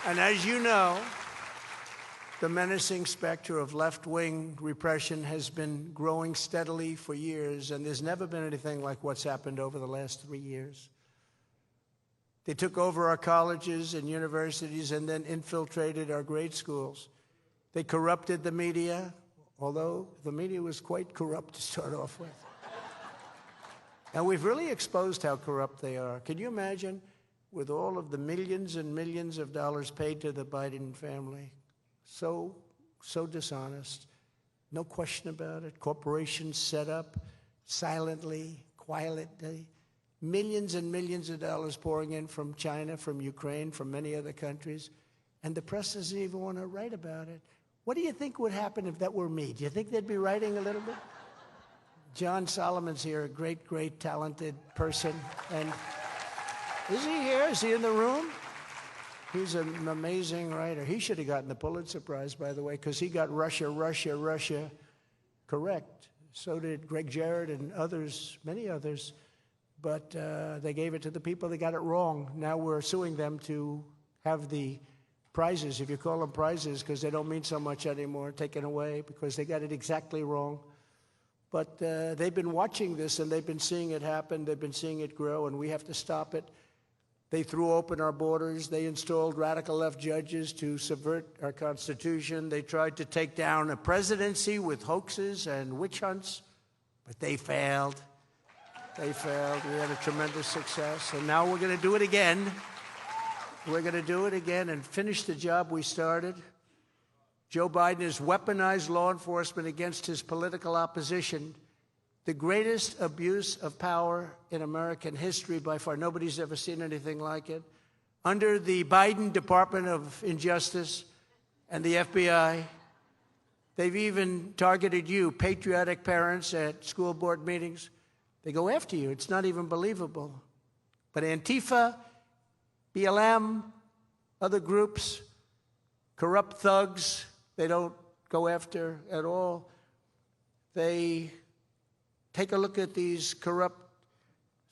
And as you know, the menacing specter of left-wing repression has been growing steadily for years, and there's never been anything like what's happened over the last 3 years. They took over our colleges and universities and then infiltrated our grade schools. They corrupted the media, although the media was quite corrupt to start off with. And we've really exposed how corrupt they are. Can you imagine, with all of the millions and millions of dollars paid to the Biden family? So dishonest. No question about it. Corporations set up silently, quietly. Millions and millions of dollars pouring in from China, from Ukraine, from many other countries. And the press doesn't even want to write about it. What do you think would happen if that were me? Do you think they'd be writing a little bit? John Solomon's here, a great, great, talented person. And is he here? Is he in the room? He's an amazing writer. He should have gotten the Pulitzer Prize, by the way, because he got Russia correct. So did Greg Jarrett and others, many others. But they gave it to the people that got it wrong. Now we're suing them to have the prizes, if you call them prizes, because they don't mean so much anymore, taken away because they got it exactly wrong. But they've been watching this, and they've been seeing it happen. They've been seeing it grow, and we have to stop it. They threw open our borders. They installed radical left judges to subvert our Constitution. They tried to take down a presidency with hoaxes and witch hunts, but they failed. They failed. We had a tremendous success, and now we're going to do it again. We're going to do it again and finish the job we started. Joe Biden has weaponized law enforcement against his political opposition. The greatest abuse of power in American history by far. Nobody's ever seen anything like it. Under the Biden Department of Injustice and the FBI, they've even targeted you, patriotic parents at school board meetings. They go after you. It's not even believable. But Antifa, BLM, other groups, corrupt thugs, they don't go after at all. They take a look at these corrupt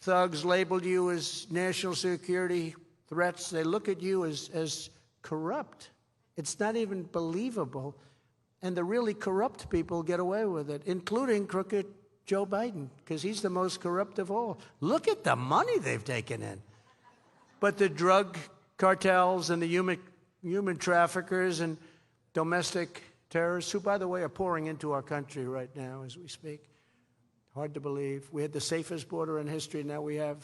thugs, labeled you as national security threats. They look at you as corrupt. It's not even believable. And the really corrupt people get away with it, including crooked Joe Biden, because he's the most corrupt of all. Look at the money they've taken in. But the drug cartels and the human traffickers and domestic terrorists, who, by the way, are pouring into our country right now as we speak. Hard to believe. We had the safest border in history. Now we have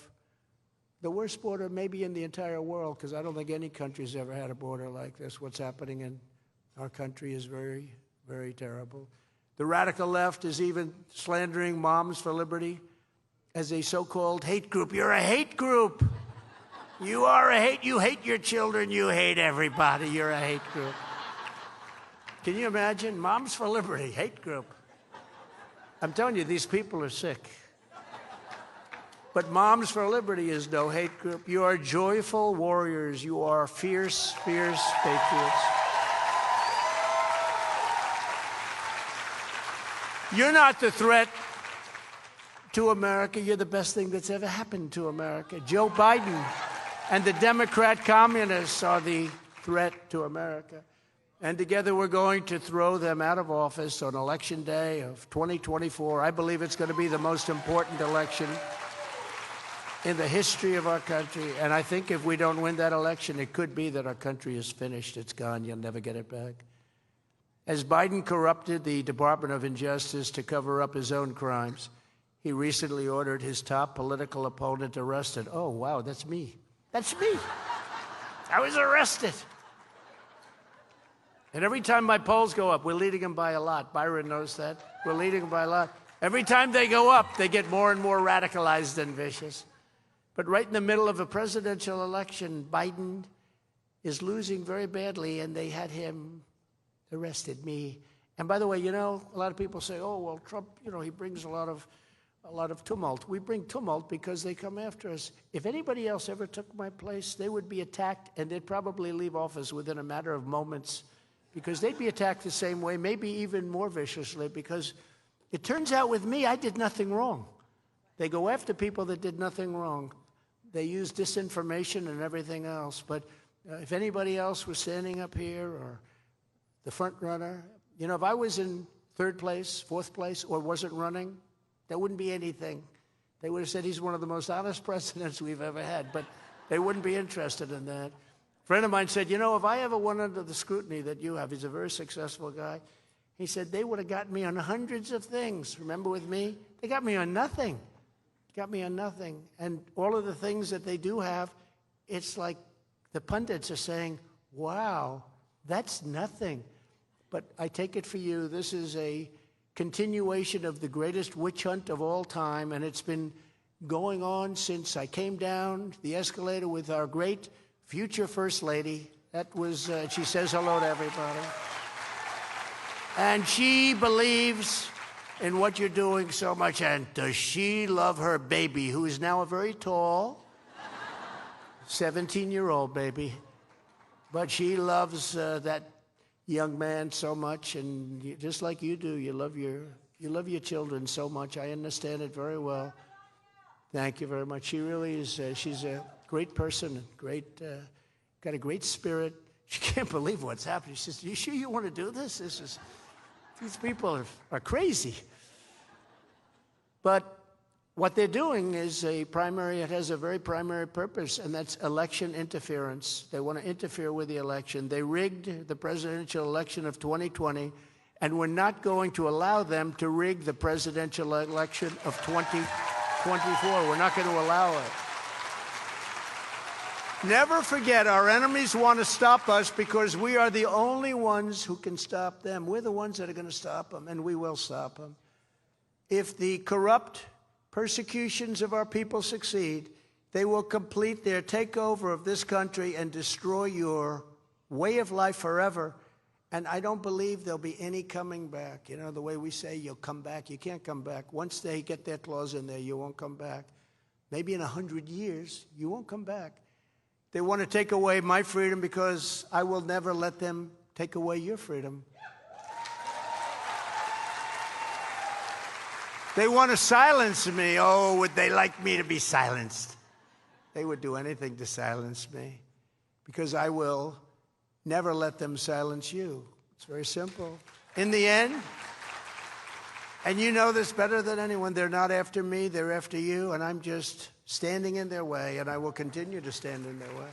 the worst border maybe in the entire world, because I don't think any country's ever had a border like this. What's happening in our country is very, very terrible. The radical left is even slandering Moms for Liberty as a so-called hate group. You're a hate group. You are a hate. You hate your children. You hate everybody. You're a hate group. Can you imagine? Moms for Liberty, hate group. I'm telling you, these people are sick. But Moms for Liberty is no hate group. You are joyful warriors. You are fierce, fierce patriots. You're not the threat to America. You're the best thing that's ever happened to America. Joe Biden and the Democrat communists are the threat to America. And together we're going to throw them out of office on Election Day of 2024. I believe it's going to be the most important election in the history of our country. And I think if we don't win that election, it could be that our country is finished. It's gone. You'll never get it back. As Biden corrupted the Department of Injustice to cover up his own crimes, he recently ordered his top political opponent arrested. Oh, wow, that's me. That's me. I was arrested. And every time my polls go up, we're leading them by a lot. Byron knows that. We're leading them by a lot. Every time they go up, they get more and more radicalized and vicious. But right in the middle of a presidential election, Biden is losing very badly, and they had him arrested, me. And by the way, you know, a lot of people say, oh, well, Trump, you know, he brings a lot of tumult. We bring tumult because they come after us. If anybody else ever took my place, they would be attacked, and they'd probably leave office within a matter of moments, because they'd be attacked the same way, maybe even more viciously, because it turns out with me, I did nothing wrong. They go after people that did nothing wrong. They use disinformation and everything else. But if anybody else was standing up here or the front runner, if I was in third place, fourth place, or wasn't running, there wouldn't be anything. They would have said he's one of the most honest presidents we've ever had, but they wouldn't be interested in that. A friend of mine said, if I ever went under the scrutiny that you have, he's a very successful guy, he said, they would have got me on hundreds of things. Remember with me? They got me on nothing. Got me on nothing. And all of the things that they do have, it's like the pundits are saying, wow, that's nothing. But I take it for you, this is a continuation of the greatest witch hunt of all time, and it's been going on since I came down the escalator with our great future First Lady. That was, she says hello to everybody. And she believes in what you're doing so much. And does she love her baby, who is now a very tall 17-year-old baby. But she loves that young man so much, and just like you do, you love your children so much. I understand it very well. Thank you very much. She really is. She's a great person, got a great spirit. She can't believe what's happening. She says, "You sure you want to do this? These people are crazy." But what they're doing is it has a very primary purpose, and that's election interference. They want to interfere with the election. They rigged the presidential election of 2020, and we're not going to allow them to rig the presidential election of 2024. We're not going to allow it. Never forget, our enemies want to stop us because we are the only ones who can stop them. We're the ones that are going to stop them, and we will stop them. If the corrupt persecutions of our people succeed, they will complete their takeover of this country and destroy your way of life forever. And I don't believe there'll be any coming back. The way we say you'll come back, you can't come back. Once they get their clause in there, you won't come back. Maybe in 100 years, you won't come back. They want to take away my freedom because I will never let them take away your freedom. They want to silence me. Oh, would they like me to be silenced? They would do anything to silence me because I will never let them silence you. It's very simple. In the end, and you know this better than anyone, they're not after me, they're after you, and I'm just standing in their way, and I will continue to stand in their way.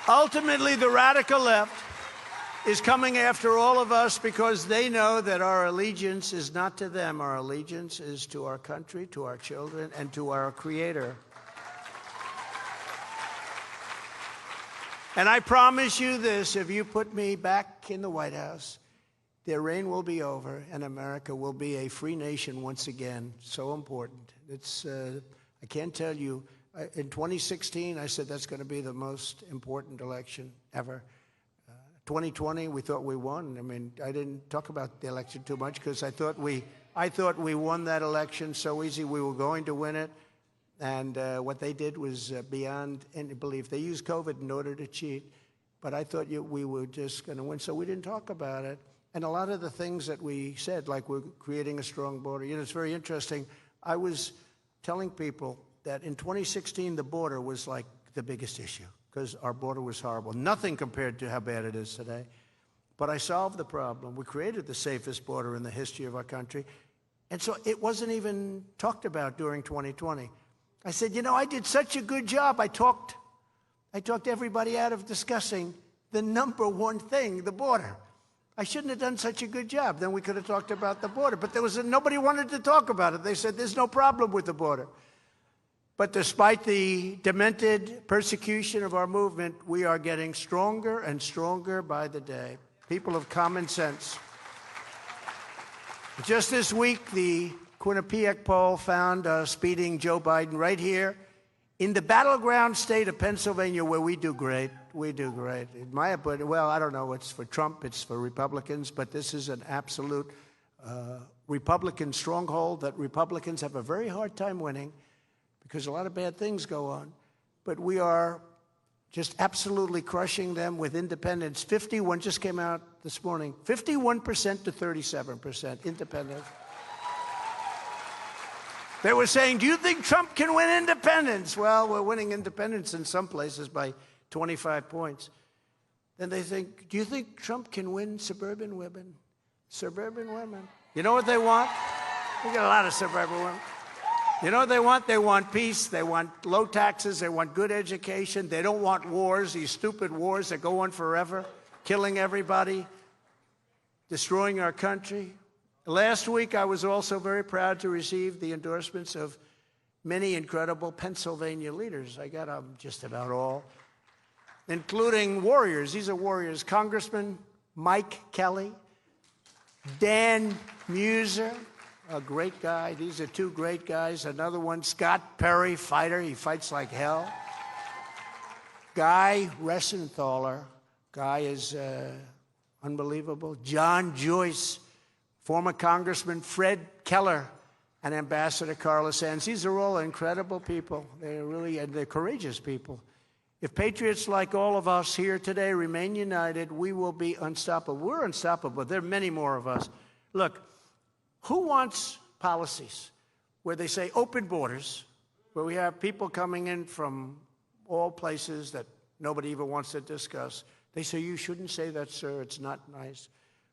Ultimately, the radical left is coming after all of us because they know that our allegiance is not to them. Our allegiance is to our country, to our children, and to our Creator. And I promise you this, if you put me back in the White House, their reign will be over, and America will be a free nation once again. So important. I can't tell you. In 2016, I said that's going to be the most important election ever. 2020, we thought we won. I mean, I didn't talk about the election too much because I thought we won that election so easy. We were going to win it. And what they did was beyond any belief. They used COVID in order to cheat. But I thought we were just going to win, so we didn't talk about it. And a lot of the things that we said, like we're creating a strong border, it's very interesting. I was telling people that in 2016, the border was like the biggest issue because our border was horrible. Nothing compared to how bad it is today. But I solved the problem. We created the safest border in the history of our country. And so it wasn't even talked about during 2020. I said, I did such a good job. I talked everybody out of discussing the number one thing, the border. I shouldn't have done such a good job. Then we could have talked about the border. But nobody wanted to talk about it. They said, there's no problem with the border. But despite the demented persecution of our movement, we are getting stronger and stronger by the day. People of common sense. Just this week, the Quinnipiac poll found us beating Joe Biden right here in the battleground state of Pennsylvania, where we do great. We do great. In my opinion, well, I don't know. It's for Trump. It's for Republicans. But this is an absolute Republican stronghold that Republicans have a very hard time winning, because a lot of bad things go on. But we are just absolutely crushing them with independents. 51 just came out this morning, 51% to 37% independent. They were saying, do you think Trump can win independence? Well, we're winning independence in some places by 25 points. Then they think, do you think Trump can win suburban women? Suburban women. You know what they want? We got a lot of suburban women. You know what they want? They want peace. They want low taxes. They want good education. They don't want wars, these stupid wars that go on forever, killing everybody, destroying our country. Last week, I was also very proud to receive the endorsements of many incredible Pennsylvania leaders. I got them just about all, including warriors. These are warriors. Congressman Mike Kelly, Dan Muser, a great guy. These are two great guys. Another one, Scott Perry, fighter. He fights like hell. Guy Ressenthaler. Guy is unbelievable. John Joyce, former Congressman Fred Keller, and Ambassador Carla Sands. These are all incredible people. They're courageous people. If patriots like all of us here today remain united, we will be unstoppable. We're unstoppable. There are many more of us. Look, who wants policies where they say open borders, where we have people coming in from all places that nobody even wants to discuss? They say, you shouldn't say that, sir. It's not nice.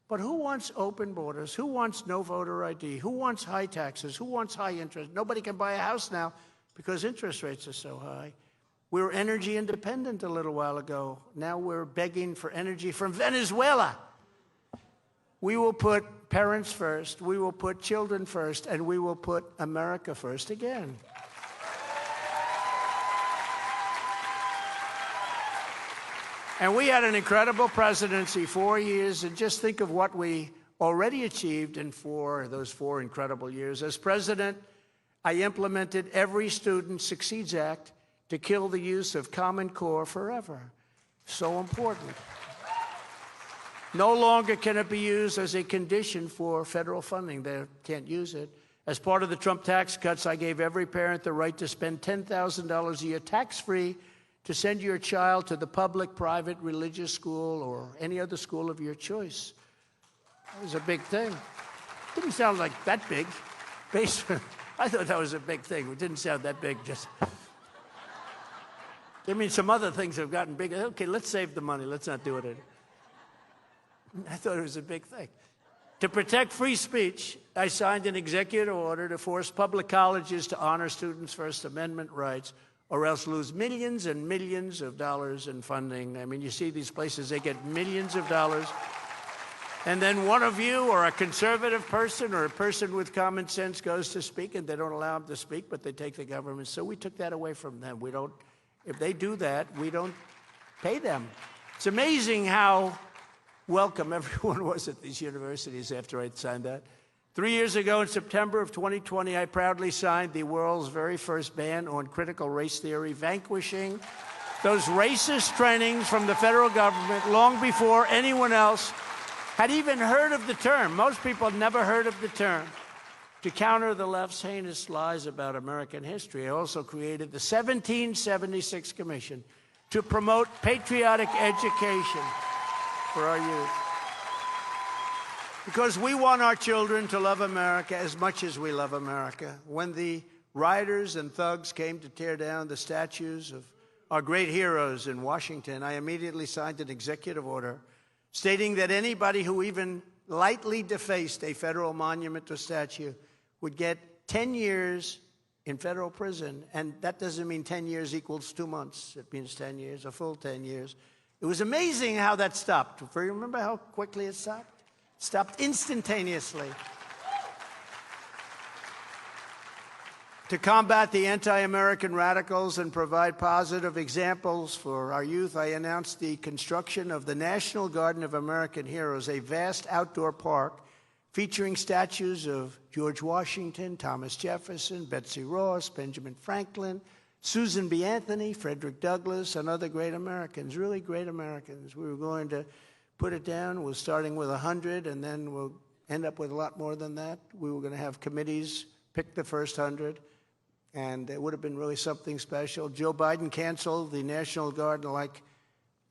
But who wants open borders? Who wants no voter ID? Who wants high taxes? Who wants high interest? Nobody can buy a house now because interest rates are so high. We were energy independent a little while ago. Now we're begging for energy from Venezuela. We will put parents first, we will put children first, and we will put America first again. And we had an incredible presidency, 4 years, and just think of what we already achieved in those four incredible years. As president, I implemented every Student Succeeds Act to kill the use of Common Core forever. So important. No longer can it be used as a condition for federal funding. They can't use it. As part of the Trump tax cuts, I gave every parent the right to spend $10,000 a year tax-free to send your child to the public, private, religious school or any other school of your choice. That was a big thing. Didn't sound like that big. I thought that was a big thing. It didn't sound that big. I mean, some other things have gotten bigger. Okay, let's save the money. Let's not do it. I thought it was a big thing. To protect free speech, I signed an executive order to force public colleges to honor students' First Amendment rights or else lose millions and millions of dollars in funding. I mean, you see these places, they get millions of dollars. And then one of you or a conservative person or a person with common sense goes to speak and they don't allow them to speak, but they take the government. So we took that away from them. If they do that, we don't pay them. It's amazing how welcome everyone was at these universities after I signed that. 3 years ago, in September of 2020, I proudly signed the world's very first ban on critical race theory, vanquishing those racist trainings from the federal government long before anyone else had even heard of the term. Most people had never heard of the term. To counter the left's heinous lies about American history, I also created the 1776 Commission to promote patriotic education for our youth. Because we want our children to love America as much as we love America. When the rioters and thugs came to tear down the statues of our great heroes in Washington, I immediately signed an executive order stating that anybody who even lightly defaced a federal monument or statue would get 10 years in federal prison. And that doesn't mean 10 years equals 2 months. It means 10 years, a full 10 years. It was amazing how that stopped. Remember how quickly it stopped? It stopped instantaneously. To combat the anti-American radicals and provide positive examples for our youth, I announced the construction of the National Garden of American Heroes, a vast outdoor park featuring statues of George Washington, Thomas Jefferson, Betsy Ross, Benjamin Franklin, Susan B. Anthony, Frederick Douglass, and other great Americans, really great Americans. We were going to put it down. We're starting with 100, and then we'll end up with a lot more than that. We were going to have committees pick the first 100, and it would have been really something special. Joe Biden canceled the National Guard like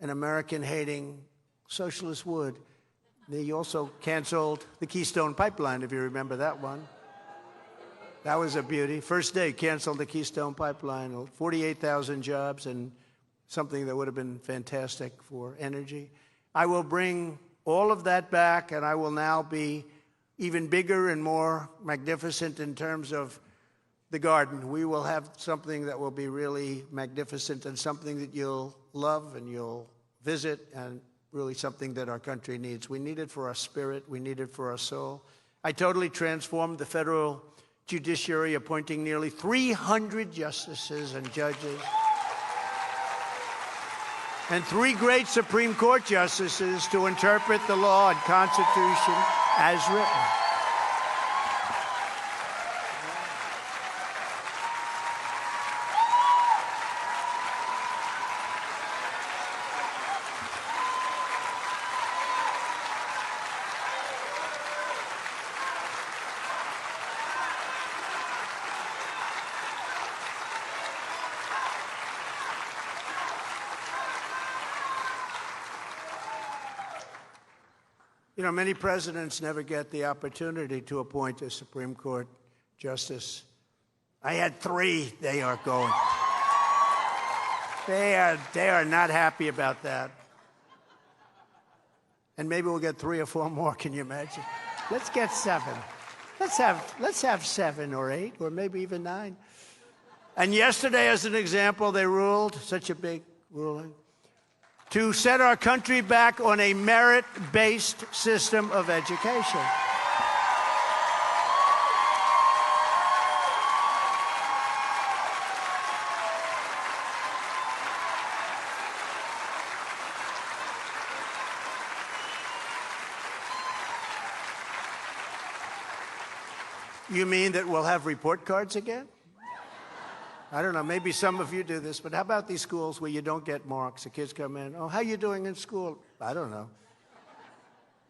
an American-hating socialist would. He also canceled the Keystone Pipeline, if you remember that one. That was a beauty. First day, canceled the Keystone Pipeline, 48,000 jobs, and something that would have been fantastic for energy. I will bring all of that back, and I will now be even bigger and more magnificent in terms of the garden. We will have something that will be really magnificent and something that you'll love and you'll visit, and really something that our country needs. We need it for our spirit. We need it for our soul. I totally transformed the federal judiciary, appointing nearly 300 justices and judges and 3 great Supreme Court justices to interpret the law and Constitution as written. You know, many presidents never get the opportunity to appoint a Supreme Court justice. I had 3. They are going. They are not happy about that. And maybe we'll get 3 or 4 more. Can you imagine? Let's get 7. Let's have 7 or 8 or maybe even 9. And yesterday, as an example, they ruled, such a big ruling, to set our country back on a merit-based system of education. You mean that we'll have report cards again? I don't know, maybe some of you do this, but how about these schools where you don't get marks? The kids come in, oh, how you doing in school? I don't know.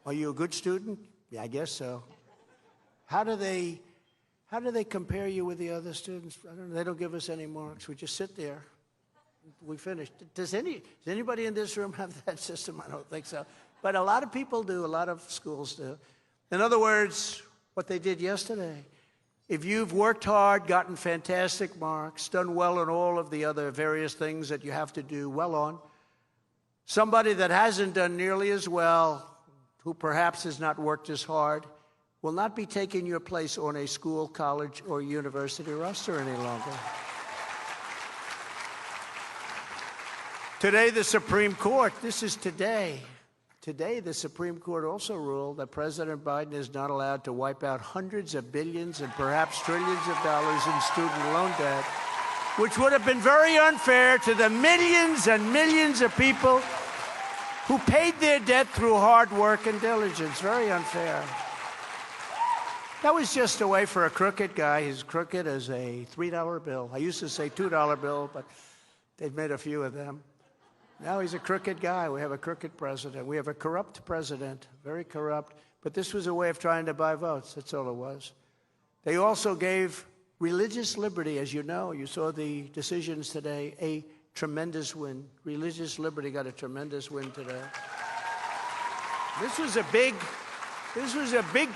Are you a good student? Yeah, I guess so. How do they compare you with the other students? I don't know, they don't give us any marks. We just sit there. We finished. Does anybody in this room have that system? I don't think so. But a lot of people do, a lot of schools do. In other words, what they did yesterday, if you've worked hard, gotten fantastic marks, done well in all of the other various things that you have to do well on, somebody that hasn't done nearly as well, who perhaps has not worked as hard, will not be taking your place on a school, college, or university roster any longer. Today, the Supreme Court, this is today. Today, the Supreme Court also ruled that President Biden is not allowed to wipe out hundreds of billions and perhaps trillions of dollars in student loan debt, which would have been very unfair to the millions and millions of people who paid their debt through hard work and diligence. Very unfair. That was just a way for a crooked guy. He's crooked as a $3 bill. I used to say $2 bill, but they've made a few of them. Now he's a crooked guy. We have a crooked president. We have a corrupt president, very corrupt. But this was a way of trying to buy votes. That's all it was. They also gave religious liberty, as you know. You saw the decisions today, a tremendous win. Religious liberty got a tremendous win today. This was a big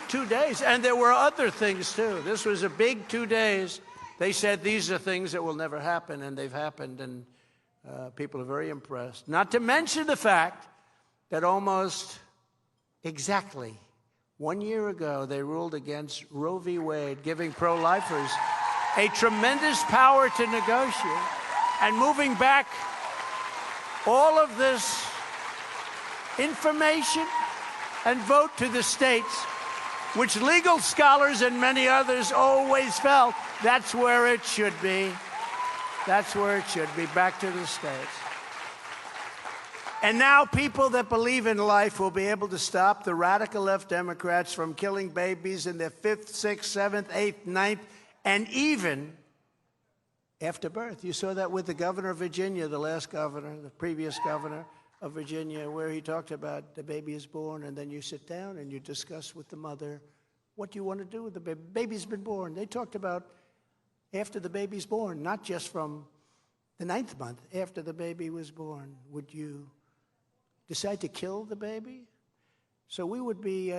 2 days. And there were other things, too. This was a big 2 days. They said these are things that will never happen, and they've happened. And people are very impressed. Not to mention the fact that almost exactly 1 year ago, they ruled against Roe v. Wade, giving pro-lifers a tremendous power to negotiate and moving back all of this information and vote to the states, which legal scholars and many others always felt that's where it should be. That's where it should be, back to the states. And now people that believe in life will be able to stop the radical left Democrats from killing babies in their 5th, 6th, 7th, 8th, 9th, and even after birth. You saw that with the governor of Virginia, the last governor, the previous governor of Virginia, where he talked about the baby is born, and then you sit down and you discuss with the mother, what do you want to do with the baby? Baby's been born. They talked about after the baby's born, not just from the 9th month, after the baby was born. Would you decide to kill the baby? So we would be,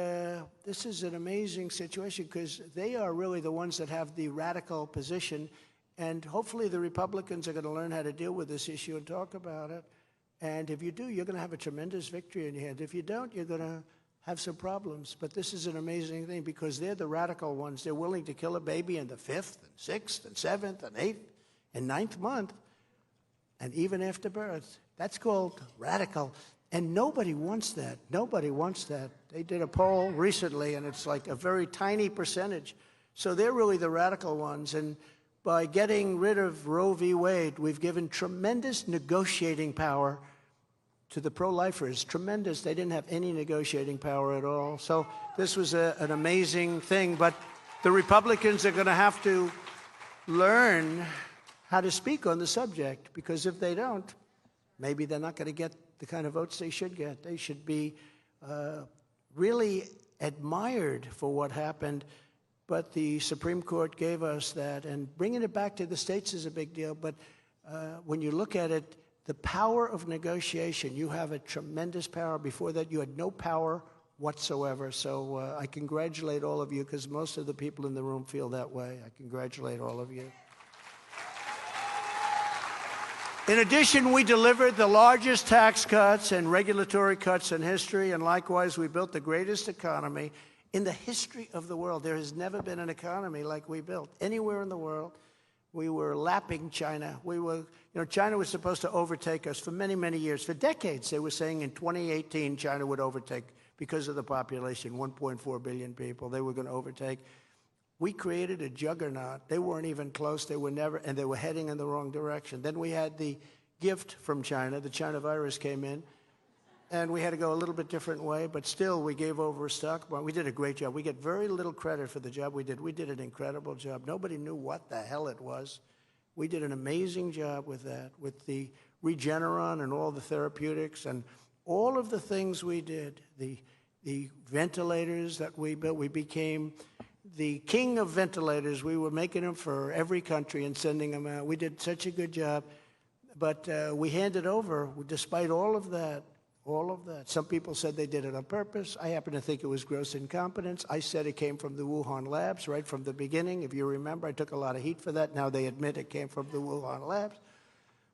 this is an amazing situation because they are really the ones that have the radical position. And hopefully the Republicans are going to learn how to deal with this issue and talk about it. And if you do, you're going to have a tremendous victory in your hand. If you don't, you're going to have some problems. But this is an amazing thing because they're the radical ones. They're willing to kill a baby in the 5th, and 6th, and 7th, and 8th, and 9th month, and even after birth. That's called radical. And nobody wants that. Nobody wants that. They did a poll recently, and it's like a very tiny percentage. So they're really the radical ones. And by getting rid of Roe v. Wade, we've given tremendous negotiating power to the pro-lifers. Tremendous. They didn't have any negotiating power at all. So this was an amazing thing. But the Republicans are going to have to learn how to speak on the subject, because if they don't, maybe they're not going to get the kind of votes they should get. They should be really admired for what happened. But the Supreme Court gave us that, and bringing it back to the states is a big deal. But when you look at it, the power of negotiation, you have a tremendous power. Before that, you had no power whatsoever. So I congratulate all of you, because most of the people in the room feel that way. I congratulate all of you. In addition, we delivered the largest tax cuts and regulatory cuts in history, and likewise, we built the greatest economy in the history of the world. There has never been an economy like we built anywhere in the world. We were lapping China. China was supposed to overtake us for many, many years. For decades, they were saying in 2018, China would overtake because of the population, 1.4 billion people. They were going to overtake. We created a juggernaut. They weren't even close. They were never, and they were heading in the wrong direction. Then we had the gift from China. The China virus came in, and we had to go a little bit different way, but still we gave over a stock. But we did a great job. We get very little credit for the job we did. We did an incredible job. Nobody knew what the hell it was. We did an amazing job with that, with the Regeneron and all the therapeutics and all of the things we did. The ventilators that we built, we became the king of ventilators. We were making them for every country and sending them out. We did such a good job. But we handed over, despite all of that. Some people said they did it on purpose. I happen to think it was gross incompetence. I said it came from the Wuhan labs right from the beginning. If you remember, I took a lot of heat for that. Now they admit it came from the Wuhan labs.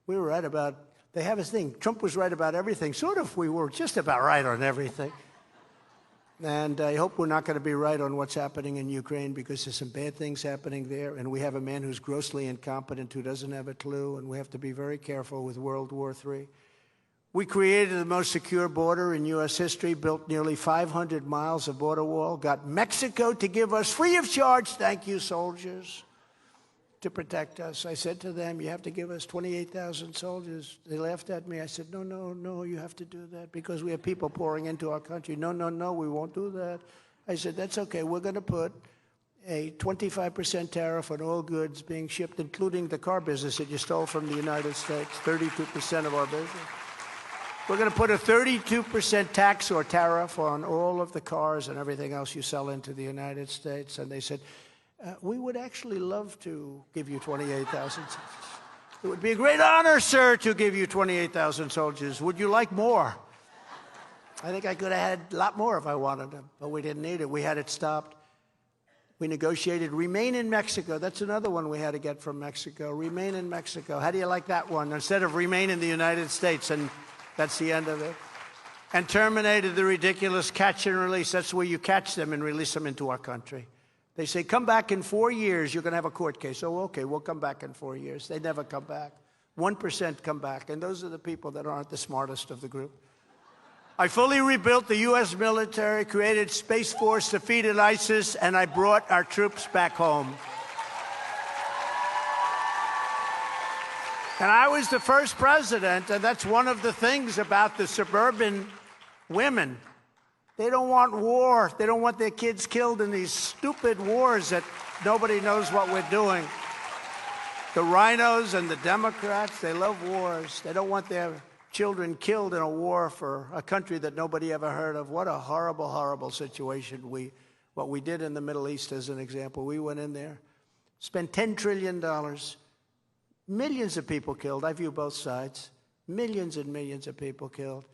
We were right about, they have this thing, Trump was right about everything. Sort of, we were just about right on everything. And I hope we're not going to be right on what's happening in Ukraine, because there's some bad things happening there. And we have a man who's grossly incompetent, who doesn't have a clue. And we have to be very careful with World War III. We created the most secure border in U.S. history, built nearly 500 miles of border wall, got Mexico to give us free of charge, thank you, soldiers, to protect us. I said to them, you have to give us 28,000 soldiers. They laughed at me. I said, no, you have to do that because we have people pouring into our country. No, we won't do that. I said, that's okay. We're going to put a 25% tariff on all goods being shipped, including the car business that you stole from the United States, 32% of our business. We're going to put a 32% tax or tariff on all of the cars and everything else you sell into the United States. And they said, we would actually love to give you 28,000 soldiers. It would be a great honor, sir, to give you 28,000 soldiers. Would you like more? I think I could have had a lot more if I wanted them, but we didn't need it. We had it stopped. We negotiated remain in Mexico. That's another one we had to get from Mexico. Remain in Mexico. How do you like that one? Instead of remain in the United States, and that's the end of it. And terminated the ridiculous catch and release. That's where you catch them and release them into our country. They say, come back in 4 years, you're going to have a court case. Oh, okay, we'll come back in 4 years. They never come back. 1% come back, and those are the people that aren't the smartest of the group. I fully rebuilt the U.S. military, created Space Force, defeated ISIS, and I brought our troops back home. And I was the first president, and that's one of the things about the suburban women. They don't want war. They don't want their kids killed in these stupid wars that nobody knows what we're doing. The rhinos and the Democrats, they love wars. They don't want their children killed in a war for a country that nobody ever heard of. What a horrible, horrible situation. What we did in the Middle East, as an example, we went in there, spent $10 trillion, millions of people killed. I view both sides. Millions and millions of people killed.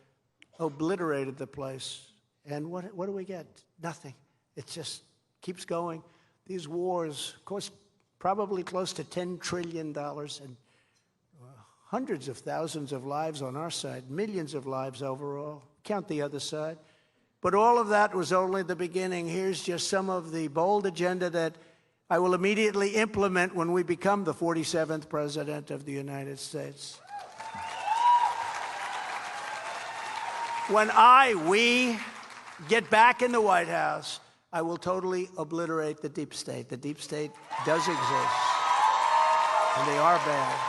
Obliterated the place. And what do we get? Nothing. It just keeps going. These wars cost probably close to $10 trillion and hundreds of thousands of lives on our side, millions of lives overall. Count the other side. But all of that was only the beginning. Here's just some of the bold agenda that I will immediately implement when we become the 47th President of the United States. When we get back in the White House, I will totally obliterate the deep state. The deep state does exist, and they are bad.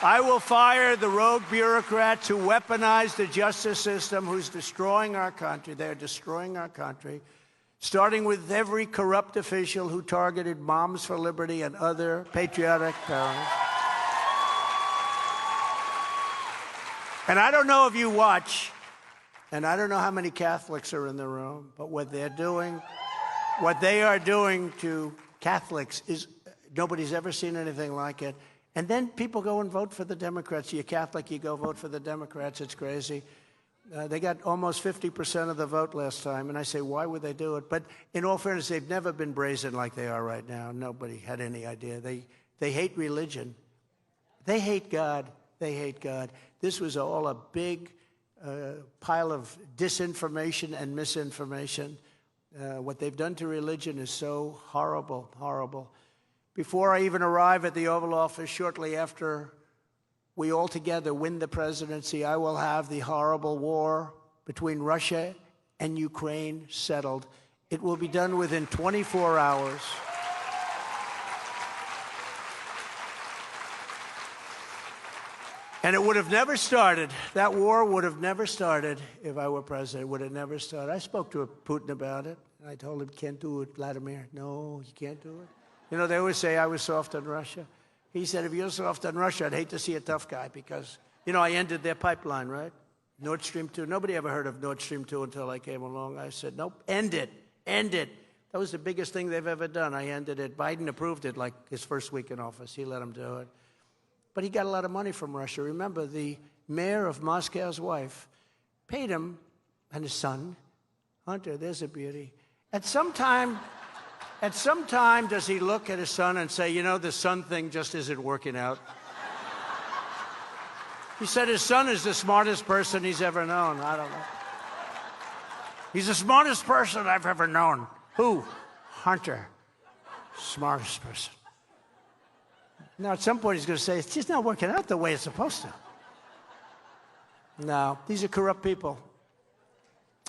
I will fire the rogue bureaucrats who weaponize the justice system, who's destroying our country. They're destroying our country, starting with every corrupt official who targeted Moms for Liberty and other patriotic parents. And I don't know if you watch, and I don't know how many Catholics are in the room, but what they are doing to Catholics is nobody's ever seen anything like it. And then people go and vote for the Democrats. You're Catholic, you go vote for the Democrats. It's crazy. They got almost 50% of the vote last time. And I say, why would they do it? But in all fairness, they've never been brazen like they are right now. Nobody had any idea. They hate religion. They hate God. They hate God. This was all a big pile of disinformation and misinformation. What they've done to religion is so horrible, horrible. Before I even arrive at the Oval Office, shortly after we all together win the presidency, I will have the horrible war between Russia and Ukraine settled. It will be done within 24 hours. And it would have never started. That war would have never started if I were president. It would have never started. I spoke to Putin about it. I told him, can't do it, Vladimir. No, you can't do it. You know, they always say I was soft on Russia. He said, if you're soft on Russia, I'd hate to see a tough guy because, you know, I ended their pipeline, right? Nord Stream 2. Nobody ever heard of Nord Stream 2 until I came along. I said, nope, end it, end it. That was the biggest thing they've ever done. I ended it. Biden approved it like his first week in office. He let him do it. But he got a lot of money from Russia. Remember, the mayor of Moscow's wife paid him, and his son, Hunter, there's a beauty. At some time, does he look at his son and say, you know, the son thing just isn't working out? He said his son is the smartest person he's ever known. I don't know. He's the smartest person I've ever known. Who? Hunter. Smartest person. Now, at some point, he's going to say, it's just not working out the way it's supposed to. No, these are corrupt people.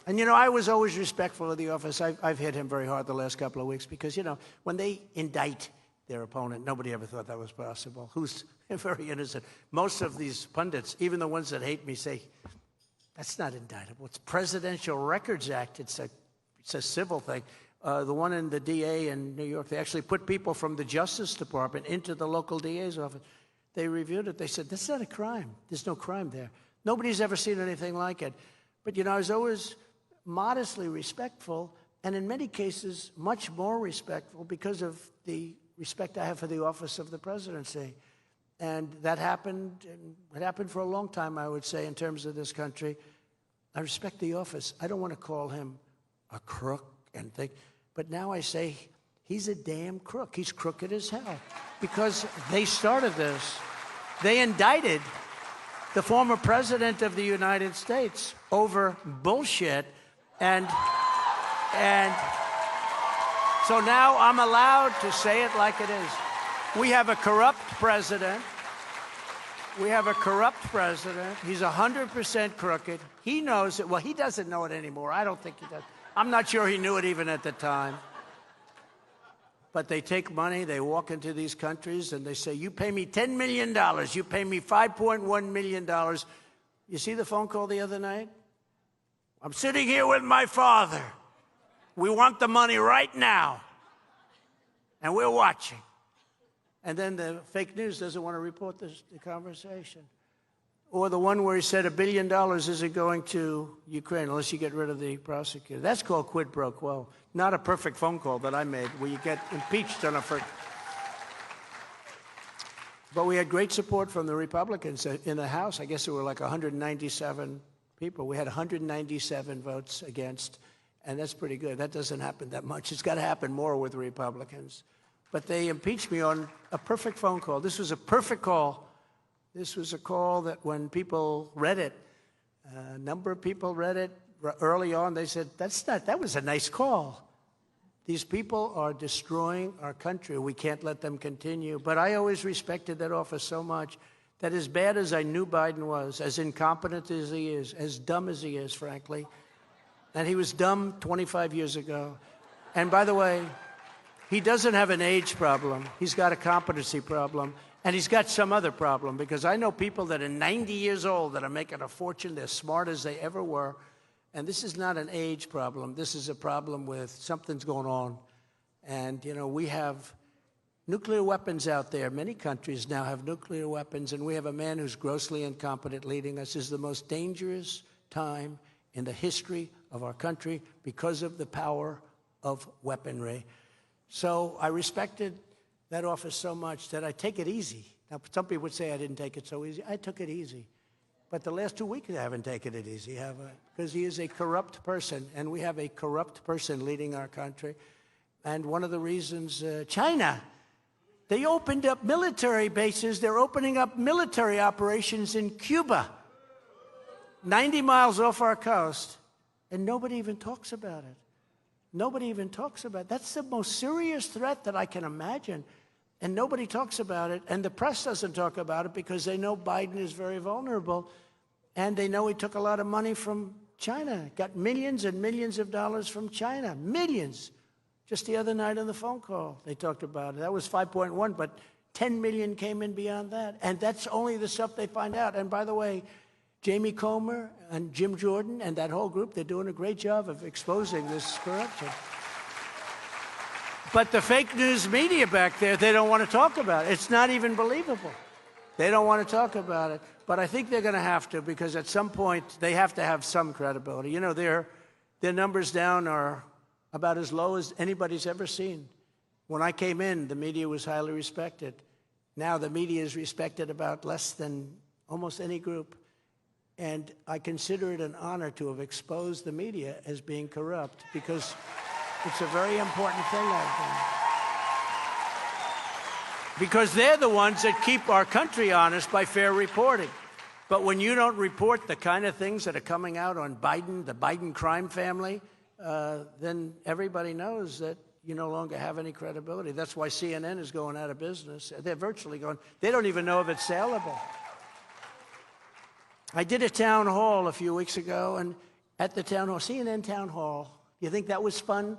And, you know, I was always respectful of the office. I've hit him very hard the last couple of weeks because, you know, when they indict their opponent, nobody ever thought that was possible. Who's very innocent. Most of these pundits, even the ones that hate me, say, that's not indictable. It's Presidential Records Act. It's a civil thing. The one in the DA in New York, they actually put people from the Justice Department into the local DA's office. They reviewed it. They said, that's not a crime. There's no crime there. Nobody's ever seen anything like it. But, you know, I was always modestly respectful, and in many cases, much more respectful because of the respect I have for the office of the presidency. And that happened, and it happened for a long time, I would say, in terms of this country. I respect the office. I don't want to call him a crook and think, but now I say, he's a damn crook. He's crooked as hell. Because they started this. They indicted the former president of the United States over bullshit. And so now I'm allowed to say it like it is. We have a corrupt president. We have a corrupt president. He's 100% crooked. He knows it. Well, he doesn't know it anymore. I don't think he does. I'm not sure he knew it even at the time. But they take money, they walk into these countries, and they say, you pay me $10 million, you pay me $5.1 million. You see the phone call the other night? I'm sitting here with my father. We want the money right now. And we're watching. And then the fake news doesn't want to report the conversation. Or the one where he said $1 billion isn't going to Ukraine unless you get rid of the prosecutor. That's called quid pro quo. Not a perfect phone call that I made where you get impeached on a first. But we had great support from the Republicans in the House. I guess there were like 197 people. We had 197 votes against, and that's pretty good. That doesn't happen that much. It's got to happen more with Republicans. But they impeached me on a perfect phone call. This was a perfect call. This was a call that when people read it, a number of people read it early on, they said, that was a nice call. These people are destroying our country. We can't let them continue. But I always respected that office so much that as bad as I knew Biden was, as incompetent as he is, as dumb as he is, frankly, and he was dumb 25 years ago. And by the way, he doesn't have an age problem. He's got a competency problem. And he's got some other problem, because I know people that are 90 years old that are making a fortune. They're smart as they ever were. And this is not an age problem. This is a problem with something's going on. And, you know, we have nuclear weapons out there. Many countries now have nuclear weapons. And we have a man who's grossly incompetent leading us. This is the most dangerous time in the history of our country because of the power of weaponry. So I respected that office so much that I take it easy. Now, some people would say I didn't take it so easy. I took it easy. But the last 2 weeks I haven't taken it easy, have I? Because he is a corrupt person, and we have a corrupt person leading our country. And one of the reasons, China, they opened up military bases. They're opening up military operations in Cuba, 90 miles off our coast, and nobody even talks about it. Nobody even talks about it. That's the most serious threat that I can imagine. And nobody talks about it. And the press doesn't talk about it because they know Biden is very vulnerable. And they know he took a lot of money from China, got millions and millions of dollars from China, millions. Just the other night on the phone call, they talked about it. That was 5.1, but 10 million came in beyond that. And that's only the stuff they find out. And by the way, Jamie Comer and Jim Jordan and that whole group, they're doing a great job of exposing this corruption. But the fake news media back there, they don't want to talk about it. It's not even believable. They don't want to talk about it. But I think they're going to have to, because at some point they have to have some credibility. You know, their numbers down are about as low as anybody's ever seen. When I came in, the media was highly respected. Now the media is respected about less than almost any group. And I consider it an honor to have exposed the media as being corrupt, because it's a very important thing, I think. Because they're the ones that keep our country honest by fair reporting. But when you don't report the kind of things that are coming out on Biden, the Biden crime family, then everybody knows that you no longer have any credibility. That's why CNN is going out of business. They're virtually going. They don't even know if it's saleable. I did a town hall a few weeks ago, and at the town hall, CNN town hall, you think that was fun?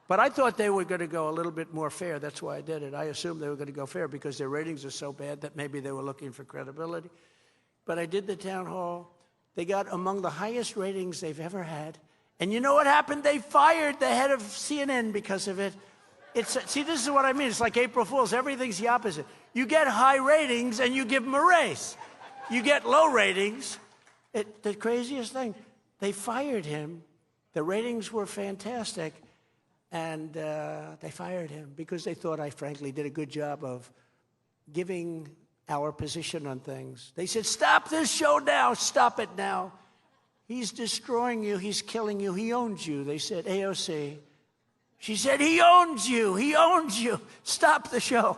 But I thought they were going to go a little bit more fair. That's why I did it. I assumed they were going to go fair because their ratings are so bad that maybe they were looking for credibility. But I did the town hall. They got among the highest ratings they've ever had. And you know what happened? They fired the head of CNN because of it. See, this is what I mean. It's like April Fool's. Everything's the opposite. You get high ratings and you give them a raise. You get low ratings. The craziest thing, they fired him. The ratings were fantastic, and they fired him because they thought I, frankly, did a good job of giving our position on things. They said, stop this show now. Stop it now. He's destroying you. He's killing you. He owns you. They said, AOC. She said, he owns you. He owns you. Stop the show.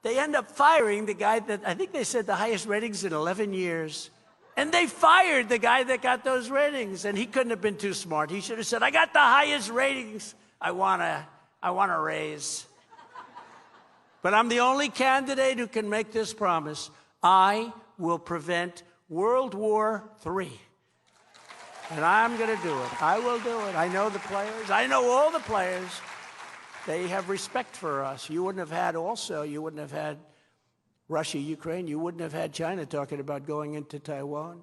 They end up firing the guy that I think they said the highest ratings in 11 years. And they fired the guy that got those ratings. And he couldn't have been too smart. He should have said, I got the highest ratings. I want a raise. But I'm the only candidate who can make this promise. I will prevent World War III. And I'm going to do it. I will do it. I know the players. I know all the players. They have respect for us. You wouldn't have had Russia, Ukraine. You wouldn't have had China talking about going into Taiwan.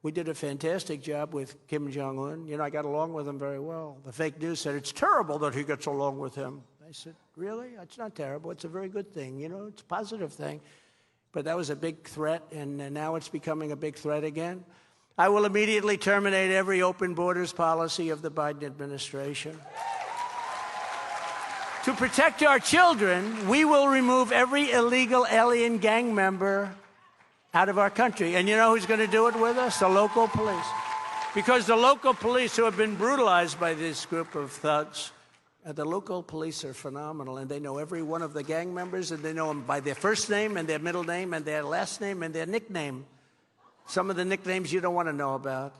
We did a fantastic job with Kim Jong-un. You know, I got along with him very well. The fake news said, it's terrible that he gets along with him. I said, really? It's not terrible. It's a very good thing. You know, it's a positive thing. But that was a big threat, and now it's becoming a big threat again. I will immediately terminate every open borders policy of the Biden administration. To protect our children, we will remove every illegal alien gang member out of our country. And you know who's going to do it with us? The local police. Because the local police, who have been brutalized by this group of thugs, the local police are phenomenal, and they know every one of the gang members, and they know them by their first name and their middle name and their last name and their nickname. Some of the nicknames you don't want to know about.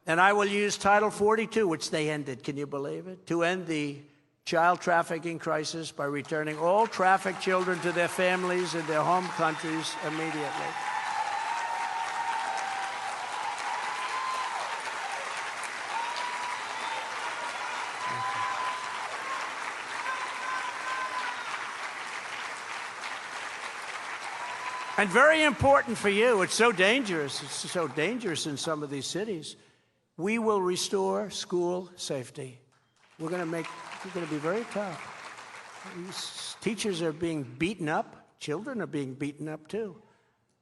And I will use Title 42, which they ended, can you believe it, to end the child trafficking crisis by returning all trafficked children to their families in their home countries immediately. And very important for you, it's so dangerous in some of these cities. We will restore school safety. We're going to be very tough. These teachers are being beaten up. Children are being beaten up too.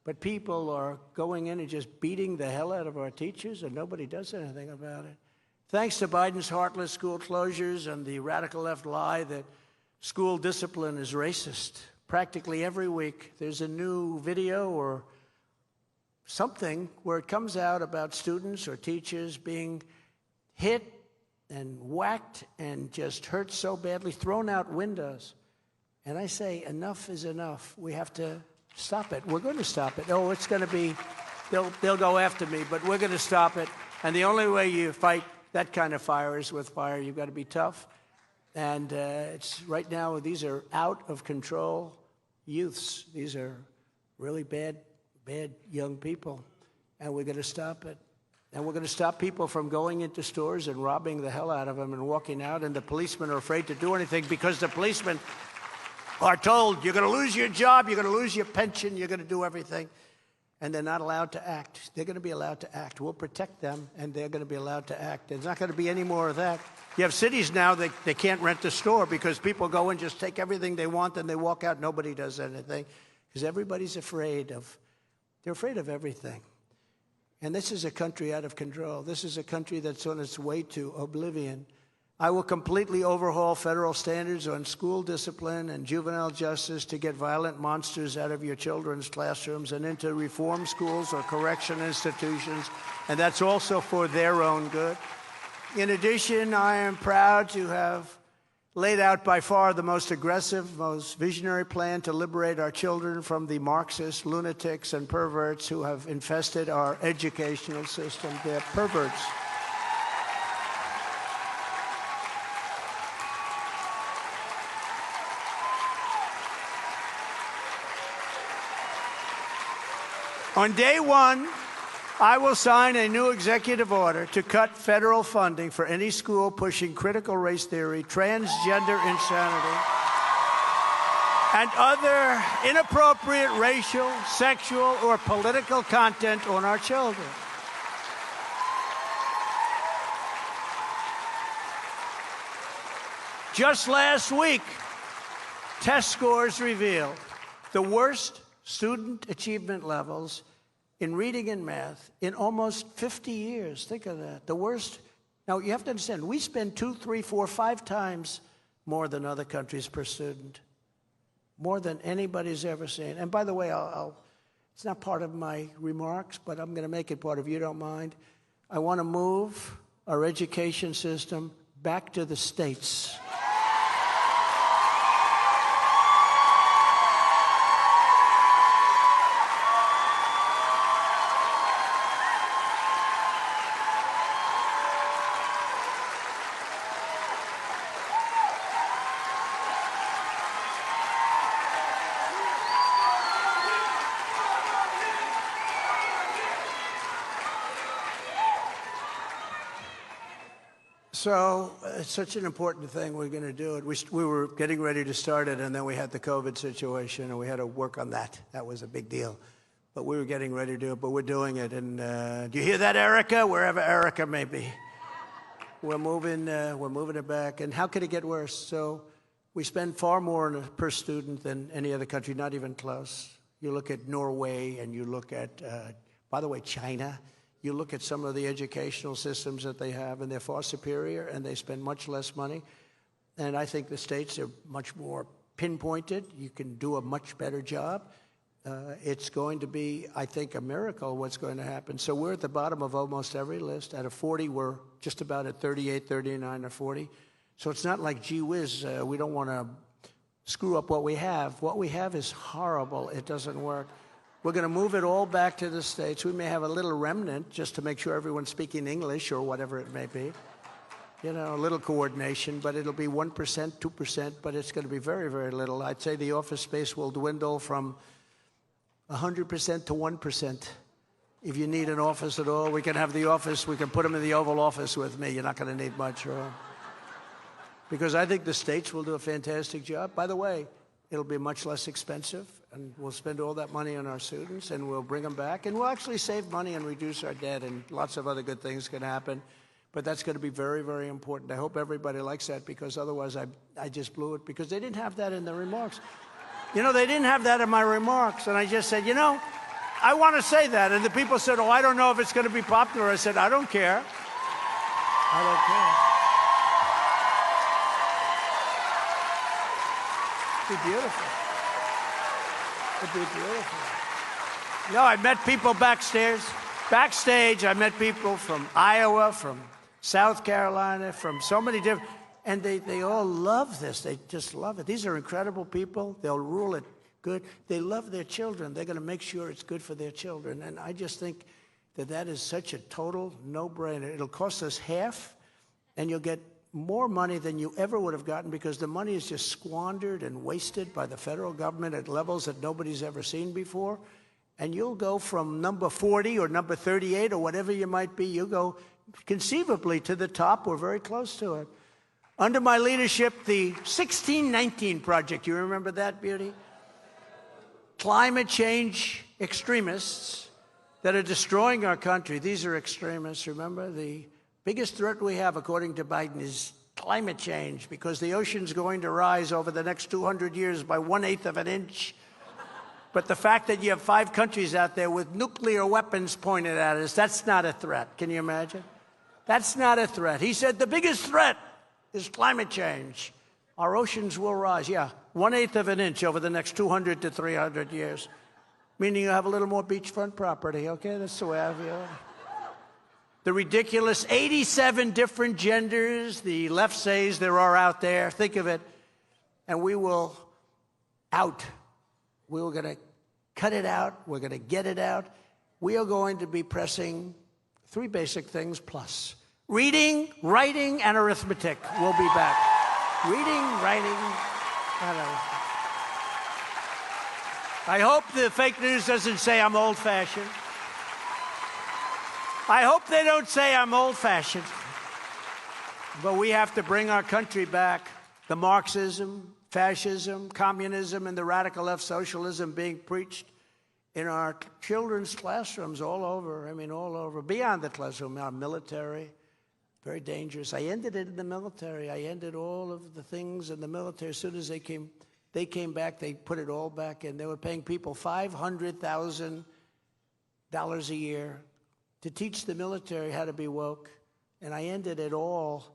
But people are going in and just beating the hell out of our teachers, and nobody does anything about it. Thanks to Biden's heartless school closures and the radical left lie that school discipline is racist. Practically every week, there's a new video or something where it comes out about students or teachers being hit and whacked and just hurt so badly, thrown out windows. And I say, enough is enough. We have to stop it. We're going to stop it. Oh, it's going to be, they'll go after me, but we're going to stop it. And the only way you fight that kind of fire is with fire. You've got to be tough. And it's right now, these are out of control youths. These are really bad young people. And we're going to stop it. And we're going to stop people from going into stores and robbing the hell out of them and walking out. And the policemen are afraid to do anything because the policemen are told, you're going to lose your job, you're going to lose your pension, you're going to do everything. And they're not allowed to act. They're going to be allowed to act. We'll protect them, and they're going to be allowed to act. There's not going to be any more of that. You have cities now that they can't rent a store because people go and just take everything they want, and they walk out. Nobody does anything because everybody's afraid of, they're afraid of everything. And this is a country out of control. This is a country that's on its way to oblivion. I will completely overhaul federal standards on school discipline and juvenile justice to get violent monsters out of your children's classrooms and into reform schools or correction institutions, and that's also for their own good. In addition, I am proud to have laid out by far the most aggressive, most visionary plan to liberate our children from the Marxist lunatics and perverts who have infested our educational system. They're perverts. On day one, I will sign a new executive order to cut federal funding for any school pushing critical race theory, transgender insanity, and other inappropriate racial, sexual, or political content on our children. Just last week, test scores revealed the worst student achievement levels in reading and math in almost 50 years. Think of that. The worst. Now, you have to understand, we spend 2, 3, 4, 5 times more than other countries per student, more than anybody's ever seen. And by the way, it's not part of my remarks, but I'm going to make it part of, you don't mind. I want to move our education system back to the states. So it's such an important thing. We're going to do it. We were getting ready to start it, and then we had the COVID situation, and we had to work on that. That was a big deal. But we were getting ready to do it, but we're doing it. And do you hear that, Erica? Wherever Erica may be. We're moving it back. And how could it get worse? So we spend far more per student than any other country, not even close. You look at Norway, and you look at, by the way, China. You look at some of the educational systems that they have, and they're far superior, and they spend much less money. And I think the states are much more pinpointed. You can do a much better job. It's going to be, I think, a miracle what's going to happen. So we're at the bottom of almost every list. Out of 40, we're just about at 38, 39, or 40. So it's not like, gee whiz, we don't want to screw up what we have. What we have is horrible. It doesn't work. We're going to move it all back to the states. We may have a little remnant just to make sure everyone's speaking English or whatever it may be. You know, a little coordination, but it'll be 1%, 2%, but it's going to be very, very little. I'd say the office space will dwindle from 100% to 1%. If you need an office at all, we can have the office. We can put them in the Oval Office with me. You're not going to need much, right? Because I think the states will do a fantastic job. By the way, it'll be much less expensive, and we'll spend all that money on our students, and we'll bring them back, and we'll actually save money and reduce our debt, and lots of other good things can happen. But that's going to be very, very important. I hope everybody likes that, because otherwise I just blew it, because they didn't have that in the remarks. You know, they didn't have that in my remarks, and I just said, you know, I want to say that. And the people said, oh, I don't know if it's going to be popular. I said, I don't care. I don't care. It'd be beautiful. It'd be beautiful. No, I met people backstage. Backstage, I met people from Iowa, from South Carolina, from so many different, and they all love this. They just love it. These are incredible people. They'll rule it good. They love their children. They're going to make sure it's good for their children. And I just think that that is such a total no-brainer. It'll cost us half, and you'll get more money than you ever would have gotten, because the money is just squandered and wasted by the federal government at levels that nobody's ever seen before. And you'll go from number 40 or number 38 or whatever you might be, you'll go conceivably to the top. We're very close to it. Under my leadership, the 1619 Project, you remember that, Beauty? Climate change extremists that are destroying our country. These are extremists, remember? The biggest threat we have, according to Biden, is climate change, because the ocean's going to rise over the next 200 years by 1/8 of an inch. But the fact that you have 5 countries out there with nuclear weapons pointed at us, that's not a threat. Can you imagine? That's not a threat. He said the biggest threat is climate change. Our oceans will rise, 1/8 of an inch over the next 200 to 300 years. Meaning you have a little more beachfront property, okay? That's the way I view it. The ridiculous 87 different genders the left says there are out there. Think of it. And we will out. We're going to cut it out. We're going to get it out. We are going to be pressing 3 basic things plus. Reading, writing, and arithmetic. We'll be back. Reading, writing, and arithmetic. I hope the fake news doesn't say I'm old-fashioned. I hope they don't say I'm old-fashioned. But we have to bring our country back. The Marxism, fascism, communism, and the radical left socialism being preached in our children's classrooms all over. I mean, all over. Beyond the classroom, our military, very dangerous. I ended it in the military. I ended all of the things in the military. As soon as they came back, they put it all back in. They were paying people $500,000 a year to teach the military how to be woke. And I ended it all.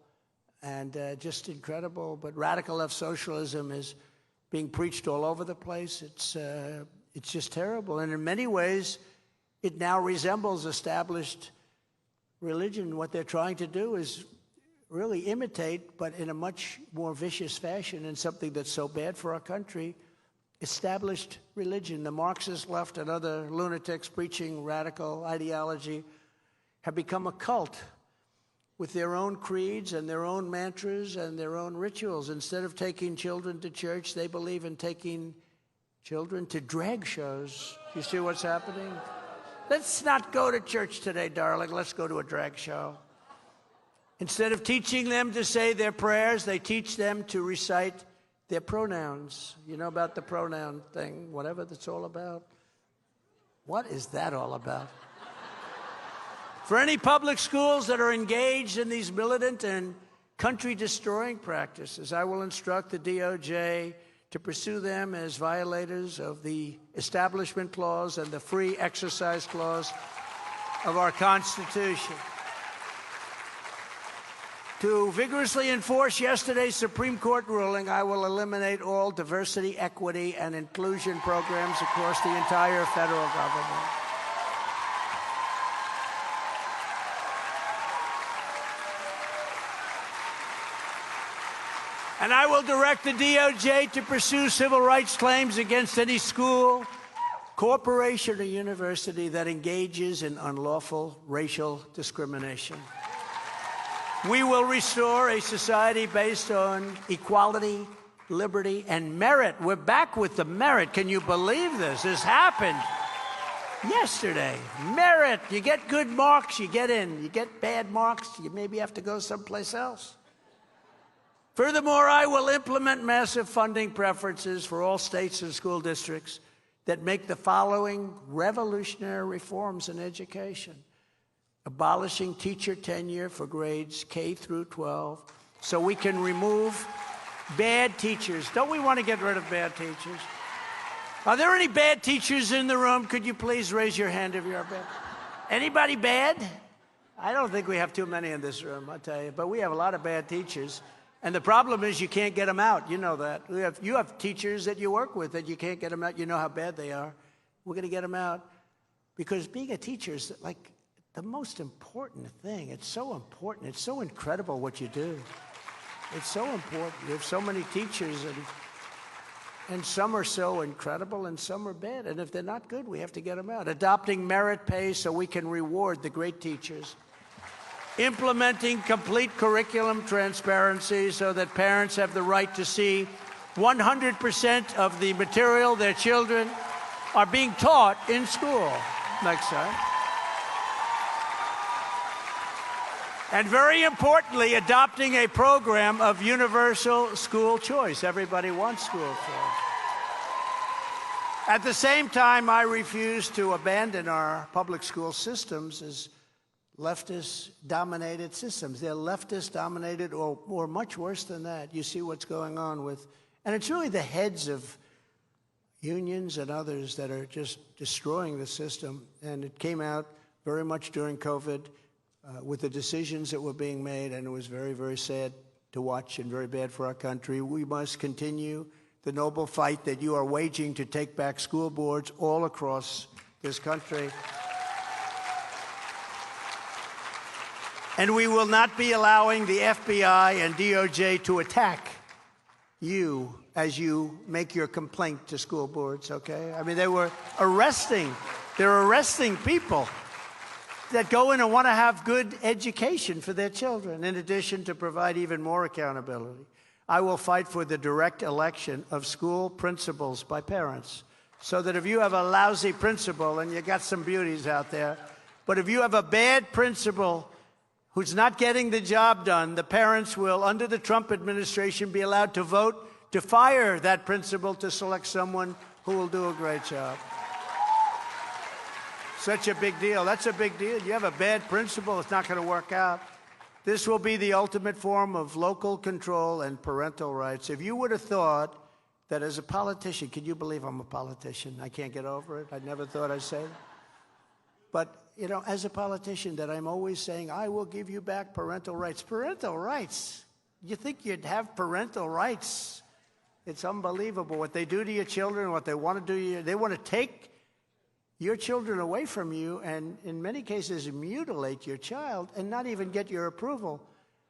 And just incredible. But radical left socialism is being preached all over the place. It's just terrible. And in many ways, it now resembles established religion. What they're trying to do is really imitate, but in a much more vicious fashion, and something that's so bad for our country, established religion. The Marxist left and other lunatics preaching radical ideology have become a cult with their own creeds and their own mantras and their own rituals. Instead of taking children to church, they believe in taking children to drag shows. You see what's happening? Let's not go to church today, darling. Let's go to a drag show. Instead of teaching them to say their prayers, they teach them to recite their pronouns. You know about the pronoun thing, whatever that's all about? What is that all about? For any public schools that are engaged in these militant and country-destroying practices, I will instruct the DOJ to pursue them as violators of the Establishment Clause and the Free Exercise Clause of our Constitution. To vigorously enforce yesterday's Supreme Court ruling, I will eliminate all diversity, equity, and inclusion programs across the entire federal government. And I will direct the DOJ to pursue civil rights claims against any school, corporation, or university that engages in unlawful racial discrimination. We will restore a society based on equality, liberty, and merit. We're back with the merit. Can you believe this? This happened yesterday. Merit. You get good marks, you get in. You get bad marks, you maybe have to go someplace else. Furthermore, I will implement massive funding preferences for all states and school districts that make the following revolutionary reforms in education. Abolishing teacher tenure for grades K through 12 so we can remove bad teachers. Don't we want to get rid of bad teachers? Are there any bad teachers in the room? Could you please raise your hand if you're bad? Anybody bad? I don't think we have too many in this room, I'll tell you, but we have a lot of bad teachers. And the problem is you can't get them out. You know that. You have teachers that you work with that you can't get them out. You know how bad they are. We're going to get them out because being a teacher is like the most important thing. It's so important. It's so incredible what you do. It's so important. You have so many teachers, and some are so incredible and some are bad. And if they're not good, we have to get them out. Adopting merit pay so we can reward the great teachers. Implementing complete curriculum transparency so that parents have the right to see 100% of the material their children are being taught in school. Next slide. And very importantly, adopting a program of universal school choice. Everybody wants school choice. At the same time, I refuse to abandon our public school systems as leftist-dominated systems. They're leftist-dominated or much worse than that. You see what's going on with, and it's really the heads of unions and others that are just destroying the system. And it came out very much during COVID with the decisions that were being made, and it was very, very sad to watch and very bad for our country. We must continue the noble fight that you are waging to take back school boards all across this country. And we will not be allowing the FBI and DOJ to attack you as you make your complaint to school boards, okay? I mean, they're arresting people that go in and want to have good education for their children, in addition to provide even more accountability. I will fight for the direct election of school principals by parents, so that if you have a lousy principal, and you got some beauties out there, but if you have a bad principal who's not getting the job done, the parents will, under the Trump administration, be allowed to vote to fire that principal to select someone who will do a great job. Such a big deal. That's a big deal. You have a bad principal, it's not going to work out. This will be the ultimate form of local control and parental rights. If you would have thought that as a politician, can you believe I'm a politician? I can't get over it. I never thought I'd say that. But you know, as a politician, that I'm always saying, I will give you back parental rights. Parental rights? You think you'd have parental rights? It's unbelievable what they do to your children, what they want to do to you. They want to take your children away from you and, in many cases, mutilate your child and not even get your approval.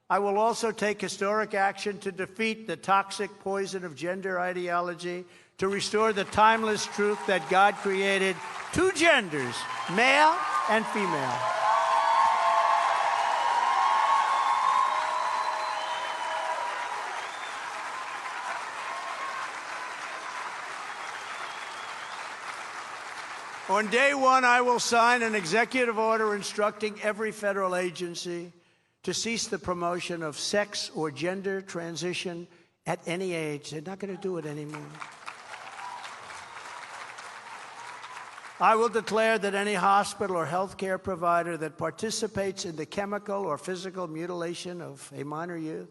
I will also take historic action to defeat the toxic poison of gender ideology, to restore the timeless truth that God created two genders, male and female. On day one, I will sign an executive order instructing every federal agency to cease the promotion of sex or gender transition at any age. They're not going to do it anymore. I will declare that any hospital or healthcare provider that participates in the chemical or physical mutilation of a minor youth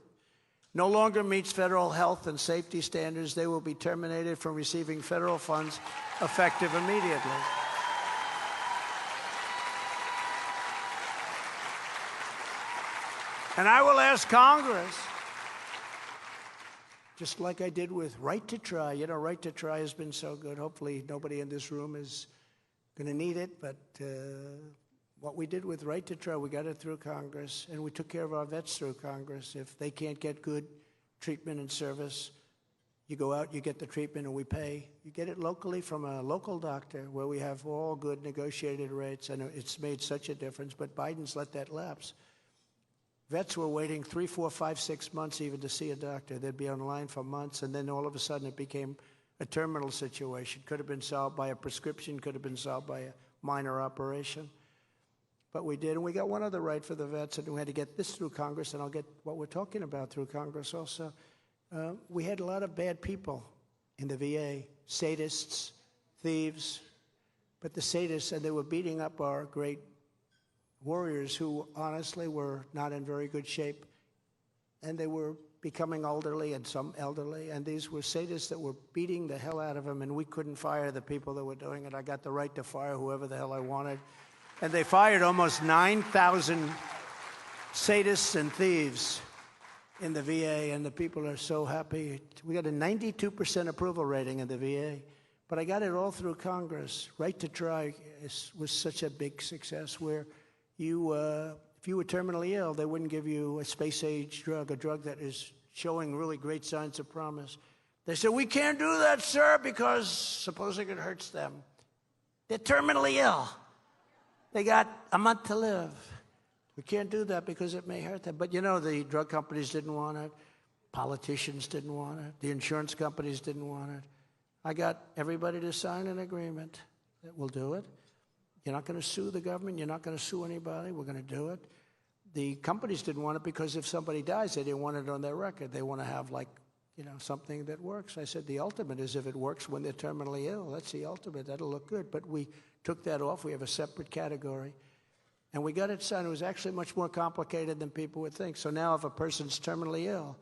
no longer meets federal health and safety standards. They will be terminated from receiving federal funds effective immediately. And I will ask Congress, just like I did with right to try. You know, right to try has been so good. Hopefully nobody in this room is going to need it, but what we did with right to try, we got it through Congress, and we took care of our vets through Congress. If they can't get good treatment and service, you go out, you get the treatment, and we pay. You get it locally from a local doctor where we have all good negotiated rates, and it's made such a difference, but Biden's let that lapse. Vets were waiting 3, 4, 5, 6 months even to see a doctor. They'd be online for months, and then all of a sudden it became a terminal situation. Could have been solved by a prescription, could have been solved by a minor operation. But we did, and we got one other right for the vets, and we had to get this through Congress, and I'll get what we're talking about through Congress also. We had a lot of bad people in the VA, sadists, thieves, but the sadists, and they were beating up our great warriors who honestly were not in very good shape, and they were becoming elderly, and some elderly, and these were sadists that were beating the hell out of them, and we couldn't fire the people that were doing it. I got the right to fire whoever the hell I wanted, and they fired almost 9,000 sadists and thieves in the VA, and the people are so happy. We got a 92% approval rating in the VA, but I got it all through Congress. Right to try was such a big success where you, if you were terminally ill, they wouldn't give you a space-age drug, a drug that is showing really great signs of promise. They said, we can't do that, sir, because supposing it hurts them. They're terminally ill. They got a month to live. We can't do that because it may hurt them. But you know, the drug companies didn't want it. Politicians didn't want it. The insurance companies didn't want it. I got everybody to sign an agreement that we'll do it. You're not going to sue the government. You're not going to sue anybody. We're going to do it. The companies didn't want it because if somebody dies, they didn't want it on their record. They want to have, like, you know, something that works. I said the ultimate is if it works when they're terminally ill. That's the ultimate. That'll look good. But we took that off. We have a separate category. And we got it signed. It was actually much more complicated than people would think. So now if a person's terminally ill,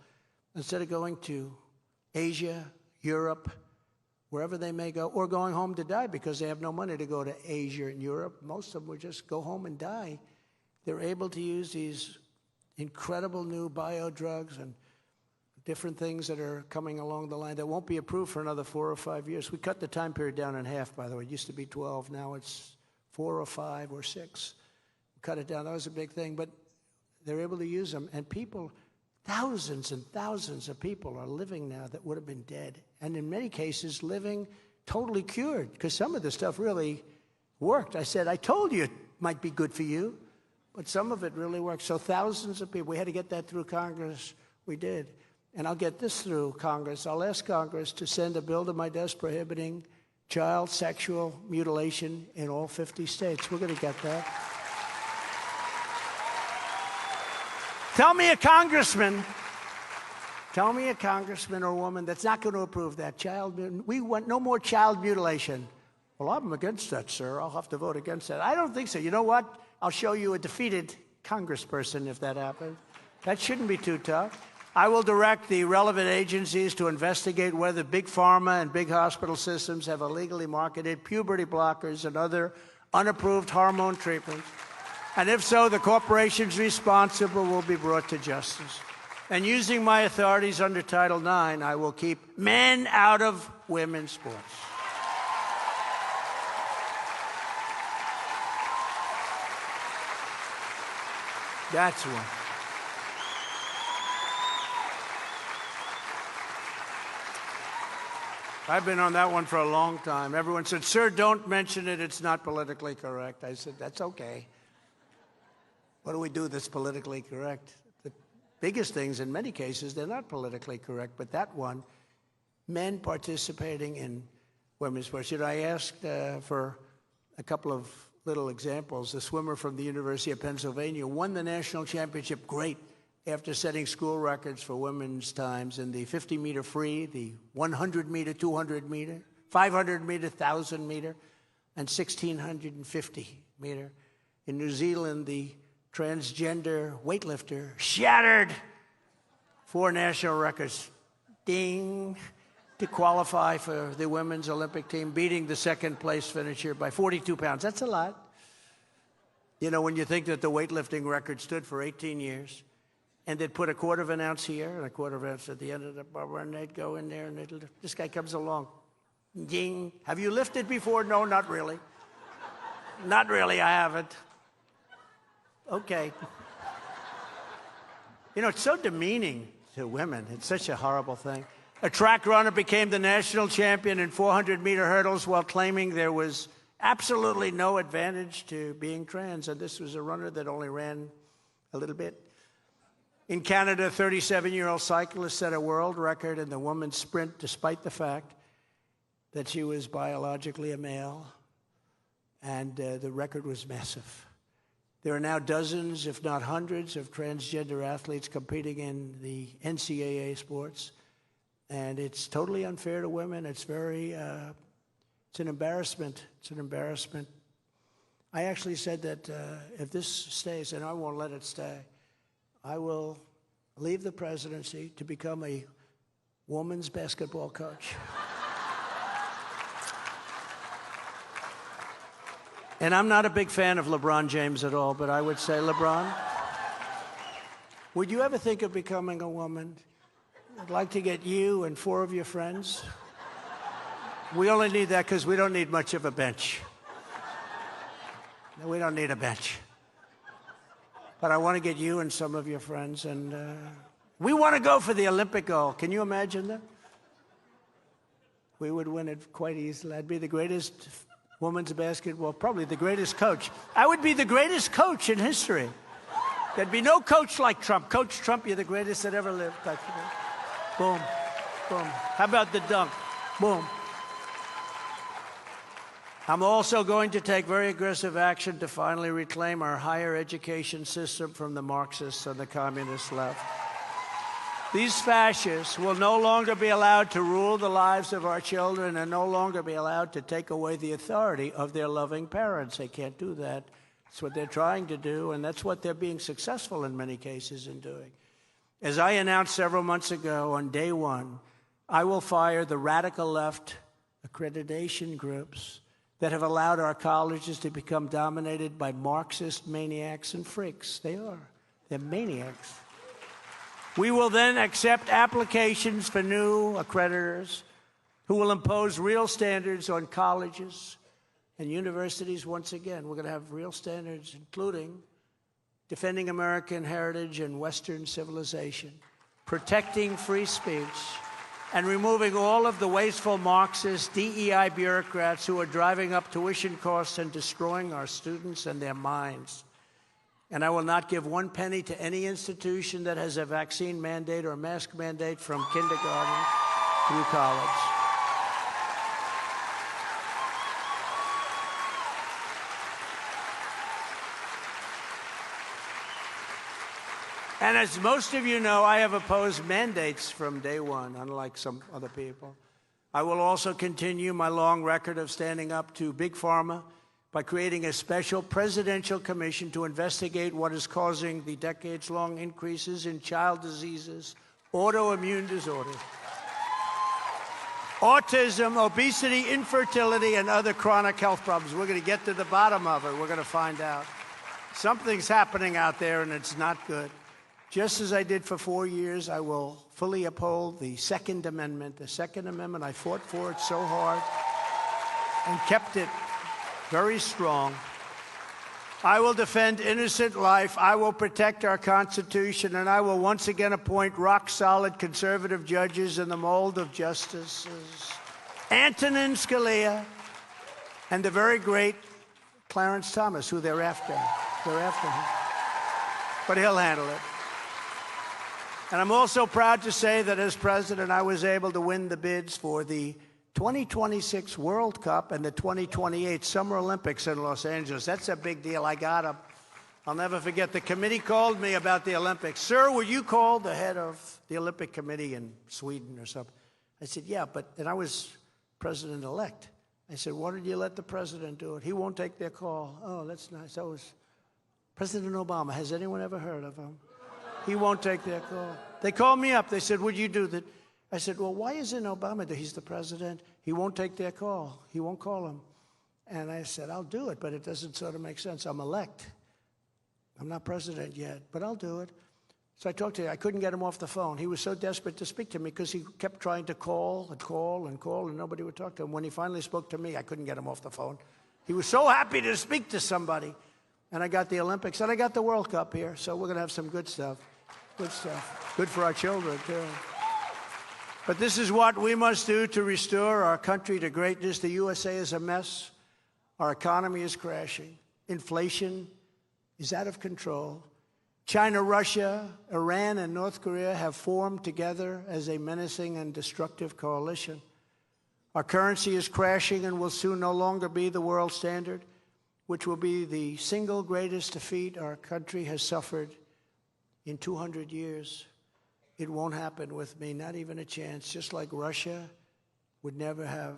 instead of going to Asia, Europe, wherever they may go, or going home to die because they have no money to go to Asia and Europe. Most of them would just go home and die. They're able to use these incredible new bio drugs and different things that are coming along the line that won't be approved for another 4 or 5 years. We cut the time period down in half, by the way. It used to be 12. Now it's 4 or 5 or 6. We cut it down. That was a big thing. But they're able to use them. And people, thousands and thousands of people are living now that would have been dead. And in many cases, living totally cured, because some of the stuff really worked. I said, I told you it might be good for you, but some of it really worked. So thousands of people, we had to get that through Congress. We did. And I'll get this through Congress. I'll ask Congress to send a bill to my desk prohibiting child sexual mutilation in all 50 states. We're going to get that. Tell me a congressman or woman that's not going to approve that. We want no more child mutilation. Well, I'm against that, sir. I'll have to vote against that. I don't think so. You know what? I'll show you a defeated congressperson if that happens. That shouldn't be too tough. I will direct the relevant agencies to investigate whether big pharma and big hospital systems have illegally marketed puberty blockers and other unapproved hormone treatments. And if so, the corporations responsible will be brought to justice. And using my authorities under Title IX, I will keep men out of women's sports. That's one. I've been on that one for a long time. Everyone said, sir, don't mention it. It's not politically correct. I said, that's okay. What do we do that's politically correct? The biggest things, in many cases, they're not politically correct. But that one, men participating in women's sports. You know, I asked for a couple of little examples. The swimmer from the University of Pennsylvania won the national championship, great, after setting school records for women's times in the 50-meter free, the 100-meter, 200-meter, 500-meter, 1,000-meter, and 1,650-meter. In New Zealand, the transgender weightlifter shattered 4 national records. Ding! To qualify for the women's Olympic team, beating the second-place finisher by 42 pounds. That's a lot. You know, when you think that the weightlifting record stood for 18 years, and they'd put a quarter of an ounce here and a quarter of an ounce at the end of the bubble, and they'd go in there, and this guy comes along. Ding. Have you lifted before? No, not really. Not really, I haven't. Okay. You know, it's so demeaning to women. It's such a horrible thing. A track runner became the national champion in 400-meter hurdles while claiming there was absolutely no advantage to being trans, and this was a runner that only ran a little bit. In Canada, a 37-year-old cyclist set a world record in the women's sprint despite the fact that she was biologically a male, and the record was massive. There are now dozens, if not hundreds, of transgender athletes competing in the NCAA sports, and it's totally unfair to women. It's very, it's an embarrassment. It's an embarrassment. I actually said that if this stays, and I won't let it stay, I will leave the presidency to become a woman's basketball coach. And I'm not a big fan of LeBron James at all, but I would say, LeBron, would you ever think of becoming a woman? I'd like to get you and 4 of your friends. We only need that because we don't need much of a bench. No, we don't need a bench. But I want to get you and some of your friends, and we want to go for the Olympic gold. Can you imagine that? We would win it quite easily. I'd be the greatest women's basketball, probably the greatest coach. I would be the greatest coach in history. There'd be no coach like Trump. Coach Trump, you're the greatest that ever lived. Boom, boom. How about the dunk? Boom. I'm also going to take very aggressive action to finally reclaim our higher education system from the Marxists and the communist left. These fascists will no longer be allowed to rule the lives of our children and no longer be allowed to take away the authority of their loving parents. They can't do that. That's what they're trying to do, and that's what they're being successful in many cases in doing. As I announced several months ago, on day one, I will fire the radical left accreditation groups that have allowed our colleges to become dominated by Marxist maniacs and freaks. They are. They're maniacs. We will then accept applications for new accreditors who will impose real standards on colleges and universities once again. We're going to have real standards, including defending American heritage and Western civilization, protecting free speech, and removing all of the wasteful Marxist DEI bureaucrats who are driving up tuition costs and destroying our students and their minds. And I will not give 1 penny to any institution that has a vaccine mandate or a mask mandate from kindergarten through college. And as most of you know, I have opposed mandates from day one, unlike some other people. I will also continue my long record of standing up to Big Pharma by creating a special presidential commission to investigate what is causing the decades-long increases in child diseases, autoimmune disorders, autism, obesity, infertility, and other chronic health problems. We're going to get to the bottom of it. We're going to find out. Something's happening out there, and it's not good. Just as I did for 4 years, I will fully uphold the Second Amendment. The Second Amendment, I fought for it so hard and kept it very strong. I will defend innocent life. I will protect our Constitution, and I will once again appoint rock-solid conservative judges in the mold of justices Antonin Scalia and the very great Clarence Thomas, who they're after. They're after him. But he'll handle it. And I'm also proud to say that as president, I was able to win the bids for the 2026 World Cup and the 2028 Summer Olympics in Los Angeles. That's a big deal. I got them. I'll never forget. The committee called me about the Olympics. Sir, were you called the head of the Olympic Committee in Sweden or something? I said, yeah, and I was president-elect. I said, why did you let the president do it? He won't take their call. Oh, that's nice. That was President Obama. Has anyone ever heard of him? He won't take their call. They called me up. They said, would you do that? I said, well, why isn't Obama there? He's the president. He won't take their call. He won't call them. And I said, I'll do it, but it doesn't sort of make sense. I'm elect. I'm not president yet, but I'll do it. So I talked to him. I couldn't get him off the phone. He was so desperate to speak to me because he kept trying to call and call and call, and nobody would talk to him. When he finally spoke to me, I couldn't get him off the phone. He was so happy to speak to somebody. And I got the Olympics, and I got the World Cup here, so we're going to have some good stuff. Good stuff. Good for our children, too. But this is what we must do to restore our country to greatness. The USA is a mess. Our economy is crashing. Inflation is out of control. China, Russia, Iran, and North Korea have formed together as a menacing and destructive coalition. Our currency is crashing and will soon no longer be the world standard, which will be the single greatest defeat our country has suffered in 200 years. It won't happen with me, not even a chance. Just like Russia would never have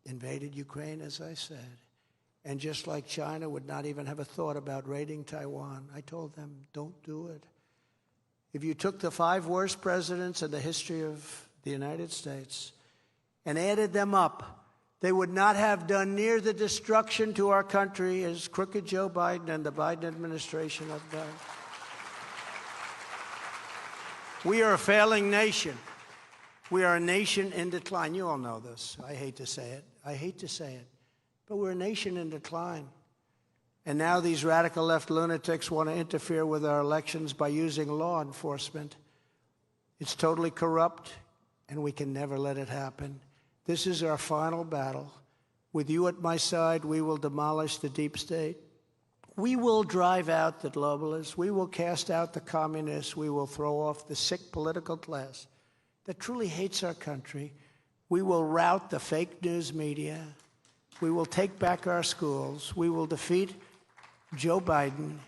invaded Ukraine, as I said. And just like China would not even have a thought about raiding Taiwan. I told them, don't do it. If you took the 5 worst presidents in the history of the United States and added them up, they would not have done near the destruction to our country as crooked Joe Biden and the Biden administration have done. We are a failing nation. We are a nation in decline. You all know this. I hate to say it. I hate to say it. But we're a nation in decline. And now these radical left lunatics want to interfere with our elections by using law enforcement. It's totally corrupt, and we can never let it happen. This is our final battle. With you at my side, we will demolish the deep state. We will drive out the globalists. We will cast out the communists. We will throw off the sick political class that truly hates our country. We will rout the fake news media. We will take back our schools. We will defeat Joe Biden.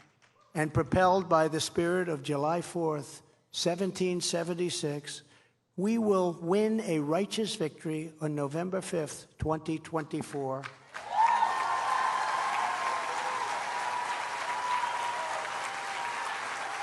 And propelled by the spirit of July 4th, 1776, we will win a righteous victory on November 5th, 2024.